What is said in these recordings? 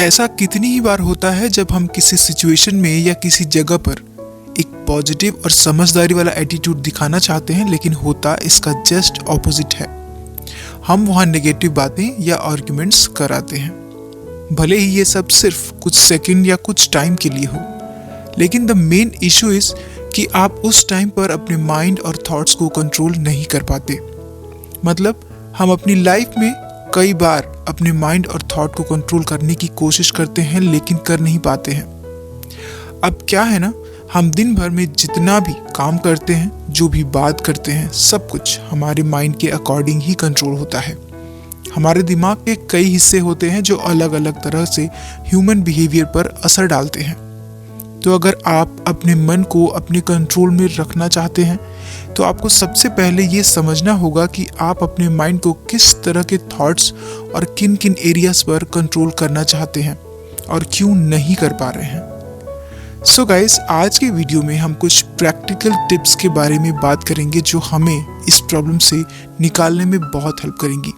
ऐसा कितनी ही बार होता है जब हम किसी सिचुएशन में या किसी जगह पर एक पॉजिटिव और समझदारी वाला एटीट्यूड दिखाना चाहते हैं, लेकिन होता इसका जस्ट ऑपोजिट है। हम वहाँ नेगेटिव बातें या आर्ग्यूमेंट्स कराते हैं, भले ही ये सब सिर्फ कुछ सेकंड या कुछ टाइम के लिए हो, लेकिन द मेन इशू इज कि आप उस टाइम पर अपने माइंड और थॉट्स को कंट्रोल नहीं कर पाते। मतलब हम अपनी लाइफ में कई बार अपने माइंड और थॉट को कंट्रोल करने की कोशिश करते हैं, लेकिन कर नहीं पाते हैं। अब क्या है ना, हम दिन भर में जितना भी काम करते हैं, जो भी बात करते हैं, सब कुछ हमारे माइंड के अकॉर्डिंग ही कंट्रोल होता है। हमारे दिमाग के कई हिस्से होते हैं जो अलग अलग तरह से ह्यूमन बिहेवियर पर असर डालते हैं। तो अगर आप अपने मन को अपने कंट्रोल में रखना चाहते हैं, तो आपको सबसे पहले ये समझना होगा कि आप अपने माइंड को किस तरह के थॉट्स और किन किन एरियाज पर कंट्रोल करना चाहते हैं और क्यों नहीं कर पा रहे हैं। सो गाइस, आज के वीडियो में हम कुछ प्रैक्टिकल टिप्स के बारे में बात करेंगे जो हमें इस प्रॉब्लम से निकालने में बहुत हेल्प करेंगी।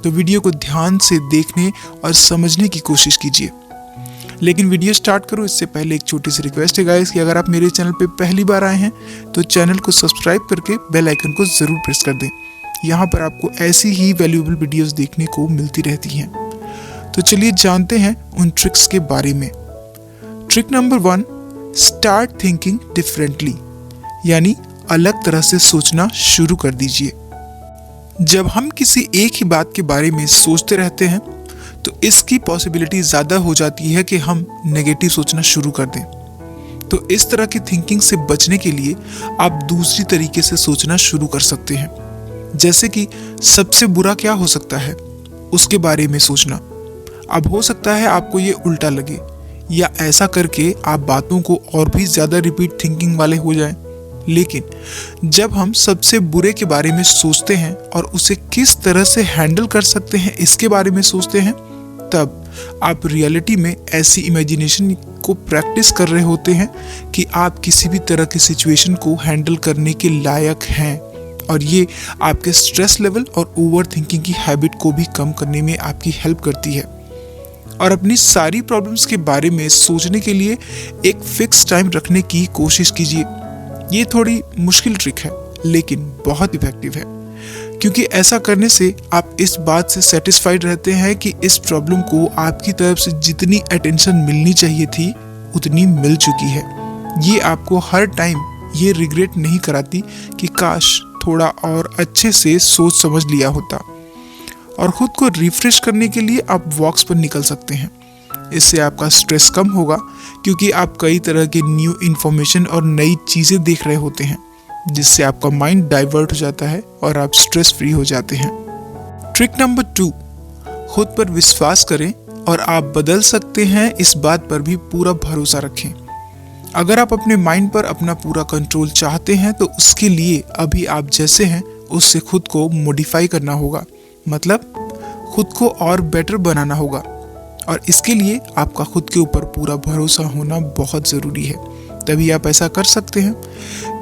तो वीडियो को ध्यान से देखने और समझने की कोशिश कीजिए। लेकिन वीडियो स्टार्ट करूं इससे पहले एक छोटी सी रिक्वेस्ट है गाइस कि अगर आप मेरे चैनल पे पहली बार आए हैं तो चैनल को सब्सक्राइब करके बेल आइकन को ज़रूर प्रेस कर दें। यहाँ पर आपको ऐसी ही वैल्यूएबल वीडियोस देखने को मिलती रहती हैं। तो चलिए जानते हैं उन ट्रिक्स के बारे में। Trick number 1, start thinking differently, यानी अलग तरह से सोचना शुरू कर दीजिए। जब हम किसी एक ही बात के बारे में सोचते रहते हैं तो इसकी पॉसिबिलिटी ज़्यादा हो जाती है कि हम नेगेटिव सोचना शुरू कर दें। तो इस तरह की थिंकिंग से बचने के लिए आप दूसरी तरीके से सोचना शुरू कर सकते हैं। जैसे कि सबसे बुरा क्या हो सकता है, उसके बारे में सोचना। अब हो सकता है आपको ये उल्टा लगे, या ऐसा करके आप बातों को और भी ज़्यादा रिपीट थिंकिंग वाले हो जाएं। लेकिन जब हम सबसे बुरे के बारे में सोचते हैं और उसे किस तरह से हैंडल कर सकते हैं इसके बारे में सोचते हैं, तब आप रियलिटी में ऐसी इमेजिनेशन को प्रैक्टिस कर रहे होते हैं कि आप किसी भी तरह की सिचुएशन को हैंडल करने के लायक हैं। और ये आपके स्ट्रेस लेवल और ओवर थिंकिंग की हैबिट को भी कम करने में आपकी हेल्प करती है। और अपनी सारी प्रॉब्लम्स के बारे में सोचने के लिए एक फिक्स टाइम रखने की कोशिश कीजिए। ये थोड़ी मुश्किल ट्रिक है, लेकिन बहुत इफेक्टिव है, क्योंकि ऐसा करने से आप इस बात से सेटिस्फाइड रहते हैं कि इस प्रॉब्लम को आपकी तरफ से जितनी अटेंशन मिलनी चाहिए थी उतनी मिल चुकी है। ये आपको हर टाइम ये रिग्रेट नहीं कराती कि काश थोड़ा और अच्छे से सोच समझ लिया होता। और ख़ुद को रिफ्रेश करने के लिए आप वॉक्स पर निकल सकते हैं। इससे आपका स्ट्रेस कम होगा, क्योंकि आप कई तरह के न्यू इन्फॉर्मेशन और नई चीज़ें देख रहे होते हैं, जिससे आपका माइंड डाइवर्ट हो जाता है और आप स्ट्रेस फ्री हो जाते हैं। ट्रिक नंबर 2, खुद पर विश्वास करें और आप बदल सकते हैं, इस बात पर भी पूरा भरोसा रखें। अगर आप अपने माइंड पर अपना पूरा कंट्रोल चाहते हैं तो उसके लिए अभी आप जैसे हैं उससे खुद को मॉडिफाई करना होगा, मतलब खुद को और बेटर बनाना होगा। और इसके लिए आपका खुद के ऊपर पूरा भरोसा होना बहुत ज़रूरी है, तभी आप ऐसा कर सकते हैं।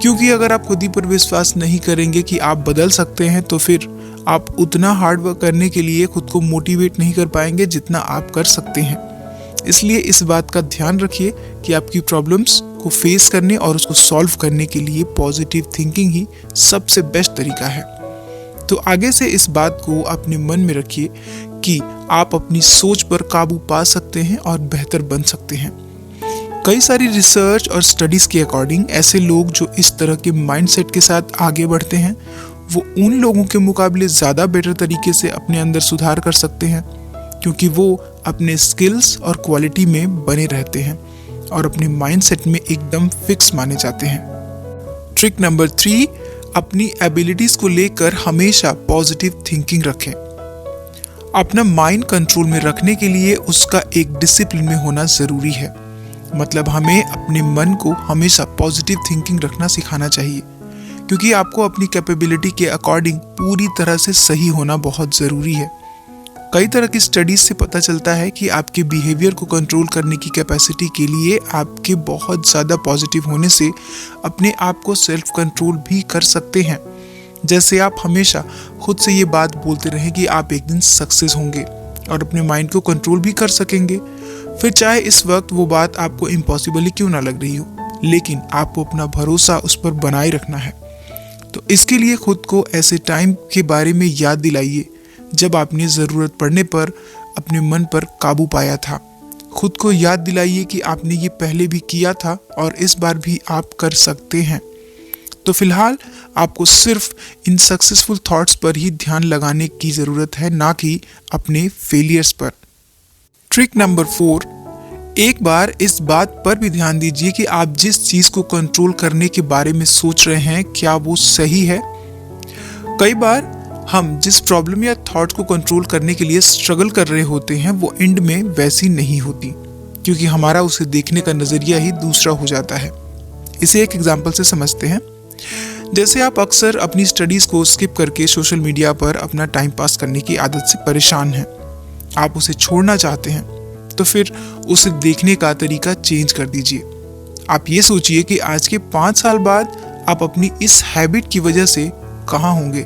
क्योंकि अगर आप खुद ही पर विश्वास नहीं करेंगे कि आप बदल सकते हैं, तो फिर आप उतना हार्ड वर्क करने के लिए खुद को मोटिवेट नहीं कर पाएंगे जितना आप कर सकते हैं। इसलिए इस बात का ध्यान रखिए कि आपकी प्रॉब्लम्स को फेस करने और उसको सॉल्व करने के लिए पॉजिटिव थिंकिंग ही सबसे बेस्ट तरीका है। तो आगे से इस बात को अपने मन में रखिए कि आप अपनी सोच पर काबू पा सकते हैं और बेहतर बन सकते हैं। कई सारी रिसर्च और स्टडीज़ के अकॉर्डिंग ऐसे लोग जो इस तरह के माइंडसेट के साथ आगे बढ़ते हैं, वो उन लोगों के मुकाबले ज़्यादा बेटर तरीके से अपने अंदर सुधार कर सकते हैं, क्योंकि वो अपने स्किल्स और क्वालिटी में बने रहते हैं और अपने माइंडसेट में एकदम फिक्स माने जाते हैं। ट्रिक नंबर 3, अपनी एबिलिटीज़ को लेकर हमेशा पॉजिटिव थिंकिंग रखें। अपना माइंड कंट्रोल में रखने के लिए उसका एक डिसिप्लिन में होना ज़रूरी है। मतलब हमें अपने मन को हमेशा पॉजिटिव थिंकिंग रखना सिखाना चाहिए, क्योंकि आपको अपनी कैपेबिलिटी के अकॉर्डिंग पूरी तरह से सही होना बहुत ज़रूरी है। कई तरह की स्टडीज़ से पता चलता है कि आपके बिहेवियर को कंट्रोल करने की कैपेसिटी के लिए आपके बहुत ज़्यादा पॉजिटिव होने से अपने आप को सेल्फ कंट्रोल भी कर सकते हैं। जैसे आप हमेशा खुद से ये बात बोलते रहें कि आप एक दिन सक्सेस होंगे और अपने माइंड को कंट्रोल भी कर सकेंगे। फिर चाहे इस वक्त वो बात आपको इम्पॉसिबल ही क्यों ना लग रही हो, लेकिन आपको अपना भरोसा उस पर बनाए रखना है। तो इसके लिए खुद को ऐसे टाइम के बारे में याद दिलाइए जब आपने ज़रूरत पड़ने पर अपने मन पर काबू पाया था। खुद को याद दिलाइए कि आपने ये पहले भी किया था और इस बार भी आप कर सकते हैं। तो फिलहाल आपको सिर्फ इन सक्सेसफुल थॉट्स पर ही ध्यान लगाने की ज़रूरत है, ना कि अपने फेलियर्स पर। ट्रिक नंबर 4, एक बार इस बात पर भी ध्यान दीजिए कि आप जिस चीज़ को कंट्रोल करने के बारे में सोच रहे हैं क्या वो सही है। कई बार हम जिस प्रॉब्लम या थॉट को कंट्रोल करने के लिए स्ट्रगल कर रहे होते हैं वो एंड में वैसी नहीं होती, क्योंकि हमारा उसे देखने का नज़रिया ही दूसरा हो जाता है। इसे एक एग्जाम्पल से समझते हैं। जैसे आप अक्सर अपनी स्टडीज़ को स्किप करके सोशल मीडिया पर अपना टाइम पास करने की आदत से परेशान हैं। आप उसे छोड़ना चाहते हैं, तो फिर उसे देखने का तरीका चेंज कर दीजिए। आप ये सोचिए कि आज के 5 साल बाद आप अपनी इस हैबिट की वजह से कहाँ होंगे।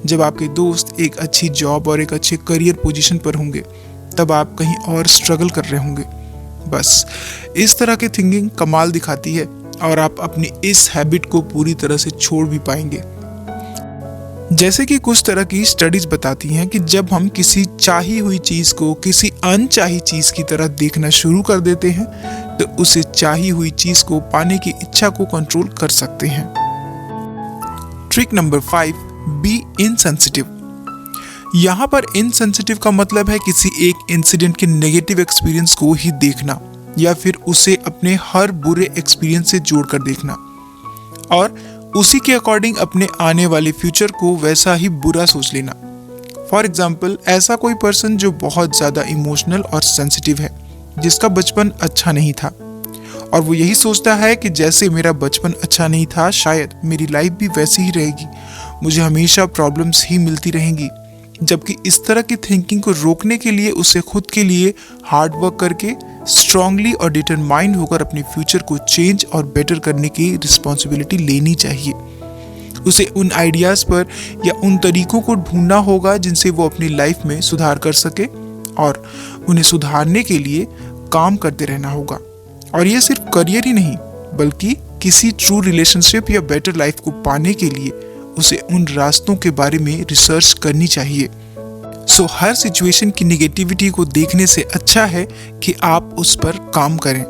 जब आपके दोस्त एक अच्छी जॉब और एक अच्छे करियर पोजीशन पर होंगे, तब आप कहीं और स्ट्रगल कर रहे होंगे। बस इस तरह की थिंकिंग कमाल दिखाती है और आप अपनी इस हैबिट को पूरी तरह से छोड़ भी पाएंगे। जैसे कि कुछ तरह की स्टडीज बताती हैं कि जब हम किसी चाही हुई चीज़ को किसी अनचाही चीज़ की तरह देखना शुरू कर देते हैं, तो उसे चाही हुई चीज़ को पाने की इच्छा को कंट्रोल कर सकते हैं। Trick number 5, be insensitive. यहाँ पर इनसेंसिटिव का मतलब है किसी एक इंसिडेंट के नेगेटिव एक्सपीरियंस को ही देखना या फिर उसे अपने हर बुरे एक्सपीरियंस से जोड़कर देखना और उसी के अकॉर्डिंग अपने आने वाले फ्यूचर को वैसा ही बुरा सोच लेना। फॉर एग्जाम्पल, ऐसा कोई पर्सन जो बहुत ज़्यादा इमोशनल और सेंसिटिव है, जिसका बचपन अच्छा नहीं था और वो यही सोचता है कि जैसे मेरा बचपन अच्छा नहीं था, शायद मेरी लाइफ भी वैसी ही रहेगी, मुझे हमेशा प्रॉब्लम्स ही मिलती रहेंगी। जबकि इस तरह की थिंकिंग को रोकने के लिए उसे खुद के लिए हार्ड वर्क करके स्ट्रांगली और डिटरमाइंड होकर अपने फ्यूचर को चेंज और बेटर करने की रिस्पॉन्सिबिलिटी लेनी चाहिए। उसे उन आइडियाज़ पर या उन तरीकों को ढूंढना होगा जिनसे वो अपनी लाइफ में सुधार कर सके और उन्हें सुधारने के लिए काम करते रहना होगा। और ये सिर्फ करियर ही नहीं, बल्कि किसी ट्रू रिलेशनशिप या बेटर लाइफ को पाने के लिए उसे उन रास्तों के बारे में रिसर्च करनी चाहिए। सो हर सिचुएशन की नेगेटिविटी को देखने से अच्छा है कि आप उस पर काम करें।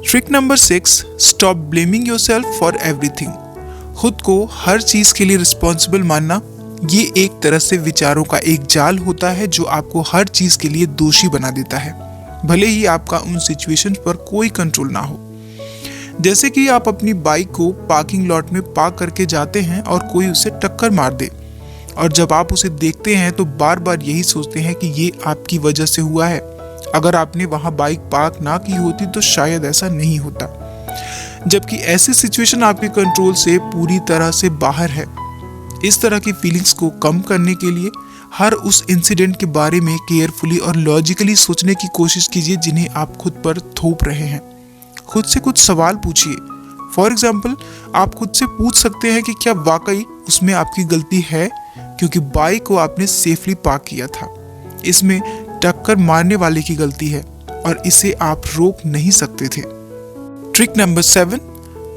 Trick number 6, stop blaming yourself for everything. खुद को हर चीज़ के लिए रिस्पॉन्सिबल मानना, ये एक तरह से विचारों का एक जाल होता है जो आपको हर चीज़ के लिए दोषी बना देता है, भले ही आपका उन सिचुएशन पर कोई कंट्रोल ना हो। जैसे कि आप अपनी बाइक को पार्किंग लॉट में पार्क करके जाते हैं और कोई उसे टक्कर मार दे, और जब आप उसे देखते हैं तो बार बार यही सोचते हैं कि ये आपकी वजह से हुआ है। अगर आपने वहाँ बाइक पार्क ना की होती तो शायद ऐसा नहीं होता। जबकि ऐसी सिचुएशन आपके कंट्रोल से पूरी तरह से बाहर है। इस तरह की फीलिंग्स को कम करने के लिए हर उस इंसिडेंट के बारे में केयरफुली और लॉजिकली सोचने की कोशिश कीजिए जिन्हें आप खुद पर थोप रहे हैं। खुद से कुछ सवाल पूछिए। फॉर एग्जाम्पल, आप खुद से पूछ सकते हैं कि क्या वाकई उसमें आपकी गलती है, क्योंकि बाइक को आपने सेफली पार्क किया था। इसमें टक्कर मारने वाले की गलती है और इसे आप रोक नहीं सकते थे। Trick number 7,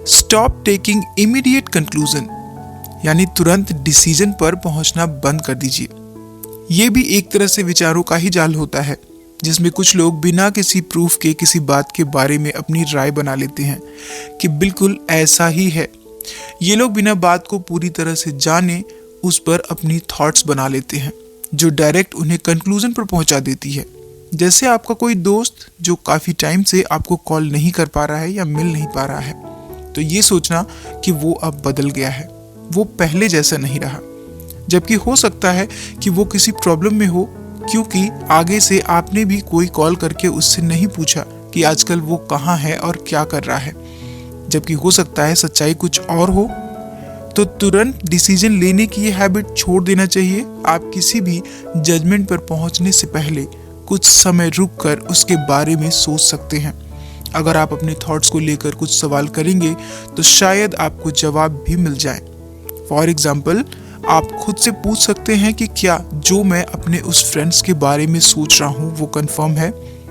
stop taking immediate conclusion, यानी तुरंत डिसीजन पर पहुंचना बंद कर दीजिए। ये भी एक तरह से विचारों का ही जाल होता है, जिसमें कुछ लोग बिना किसी प्रूफ के किसी बात के बारे में अपनी राय बना लेते हैं कि बिल्कुल ऐसा ही है। ये लोग बिना बात को पूरी तरह से जाने उस पर अपनी थॉट्स बना लेते हैं, जो डायरेक्ट उन्हें कंक्लूजन पर पहुंचा देती है। जैसे आपका कोई दोस्त जो काफ़ी टाइम से आपको कॉल नहीं कर पा रहा है या मिल नहीं पा रहा है, तो ये सोचना कि वो अब बदल गया है, वो पहले जैसा नहीं रहा, जबकि हो सकता है कि वो किसी प्रॉब्लम में हो, क्योंकि आगे से आपने भी कोई कॉल करके उससे नहीं पूछा कि आजकल वो कहाँ है और क्या कर रहा है, जबकि हो सकता है सच्चाई कुछ और हो। तो तुरंत डिसीजन लेने की ये हैबिट छोड़ देना चाहिए। आप किसी भी जजमेंट पर पहुंचने से पहले कुछ समय रुक कर उसके बारे में सोच सकते हैं। अगर आप अपने थॉट्स को लेकर कुछ सवाल करेंगे तो शायद आपको जवाब भी मिल जाए। फॉर एग्जाम्पल, आप खुद से पूछ सकते हैं कि क्या जो मैं अपने उस फ्रेंड्स के बारे में सोच रहा हूँ वो कंफर्म है,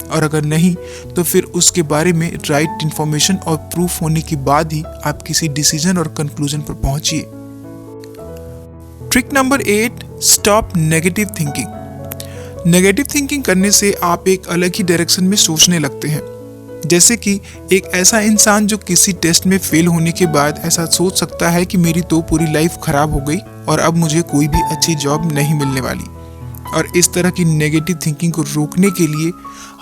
और अगर नहीं तो फिर उसके बारे में राइट इन्फॉर्मेशन और प्रूफ होने के बाद ही आप किसी डिसीजन और कंक्लूजन पर पहुंचिए। Trick number 8, stop negative thinking. Negative thinking करने से आप एक अलग ही डायरेक्शन में सोचने लगते हैं। जैसे कि एक ऐसा इंसान जो किसी टेस्ट में फेल होने के बाद ऐसा सोच सकता है कि मेरी तो पूरी लाइफ खराब हो गई और अब मुझे कोई भी अच्छी जॉब नहीं मिलने वाली। और इस तरह की नेगेटिव थिंकिंग को रोकने के लिए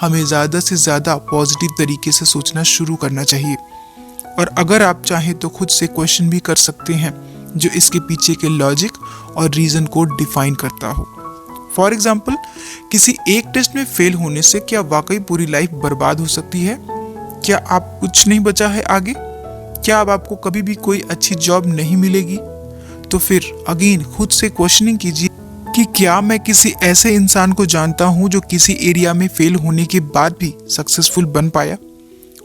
हमें ज़्यादा से ज़्यादा पॉजिटिव तरीके से सोचना शुरू करना चाहिए। और अगर आप चाहें तो खुद से क्वेश्चन भी कर सकते हैं जो इसके पीछे के लॉजिक और रीज़न को डिफाइन करता हो। फॉर एग्जाम्पल, किसी एक टेस्ट में फेल होने से क्या वाकई पूरी लाइफ बर्बाद हो सकती है? क्या आप कुछ नहीं बचा है आगे? क्या अब आपको कभी भी कोई अच्छी जॉब नहीं मिलेगी? तो फिर अगेन खुद से क्वेश्चनिंग कीजिए कि क्या मैं किसी ऐसे इंसान को जानता हूं जो किसी एरिया में फेल होने के बाद भी सक्सेसफुल बन पाया?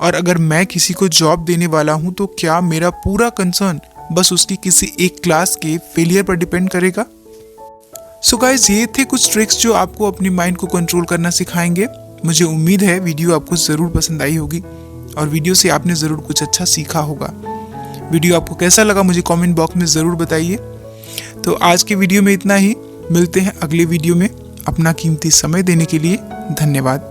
और अगर मैं किसी को जॉब देने वाला हूं तो क्या मेरा पूरा कंसर्न बस उसकी किसी एक क्लास के फेलियर पर डिपेंड करेगा? सो गाइस, ये थे कुछ ट्रिक्स जो आपको अपनी माइंड को कंट्रोल करना सिखाएंगे। मुझे उम्मीद है वीडियो आपको ज़रूर पसंद आई होगी और वीडियो से आपने ज़रूर कुछ अच्छा सीखा होगा। वीडियो आपको कैसा लगा मुझे कमेंट बॉक्स में ज़रूर बताइए। तो आज के वीडियो में इतना ही, मिलते हैं अगले वीडियो में। अपना कीमती समय देने के लिए धन्यवाद।